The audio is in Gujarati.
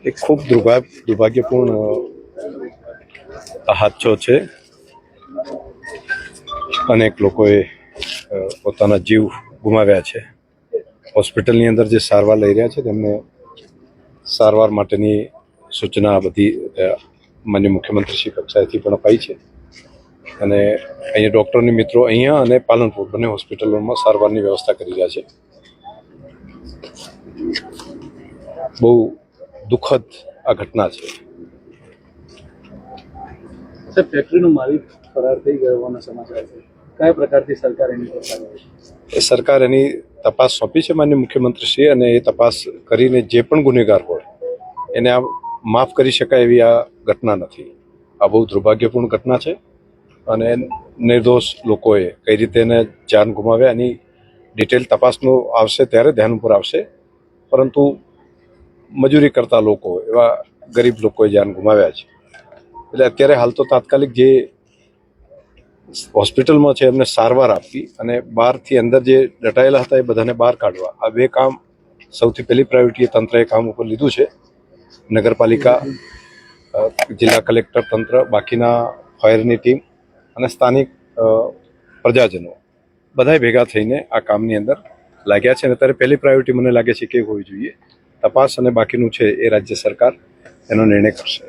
એક ખૂબ દુર્ભાગ્યપૂર્ણ આ હાદસો છે. અનેક લોકોએ પોતાના જીવ ગુમાવ્યા છે. હોસ્પિટલની અંદર જે સારવાર લઈ રહ્યા છે તેમને સારવાર માટેની સૂચના બધી માન્ય મુખ્યમંત્રી શ્રી કક્ષાએથી પણ અપાઈ છે. અને અહીંયા ડૉક્ટરની મિત્રો અહીંયા અને પાલનપુર બંને હોસ્પિટલોમાં સારવારની વ્યવસ્થા કરી રહ્યા છે. બહુ દુઃખદ આ ઘટના છે. ફેક્ટરીનો માલિક ફરાર થઈ ગયો હોવાના સમાચાર છે. કયા પ્રકારથી સરકાર એની પર સરકાર એની તપાસ સોંપી છે માન્ય મુખ્યમંત્રીશ્રીએ, અને એ તપાસ કરીને જે પણ ગુનેગાર હોય એને આ માફ કરી શકાય એવી આ ઘટના નથી. આ બહુ દુર્ભાગ્યપૂર્ણ ઘટના છે અને નિર્દોષ લોકોએ કઈ રીતે એને જાન ગુમાવ્યા એની ડિટેલ તપાસનું આવશે ત્યારે ધ્યાન ઉપર આવશે. પરંતુ મજૂરી કરતા લોકો, એવા ગરીબ લોકોએ જાન ગુમાવ્યા છે. એટલે અત્યારે હાલ તો તાત્કાલિક જે હોસ્પિટલમાં છે એમને સારવાર આપવી અને બહારથી અંદર જે દટાયેલા હતા એ બધાને બહાર કાઢવા, આ બે કામ સૌથી પહેલી પ્રાયોરિટી તંત્રએ કામ ઉપર લીધું છે. નગરપાલિકા, જિલ્લા કલેક્ટર તંત્ર, બાકીના ફાયરની ટીમ અને સ્થાનિક પ્રજાજનો બધાએ ભેગા થઈને આ કામની અંદર લાગ્યા છે. અને અત્યારે પહેલી પ્રાયોરિટી મને લાગે છે કે હોવી જોઈએ તપાસ, અને બાકીનું છે એ રાજ્ય સરકાર એનો નિર્ણય કરશે.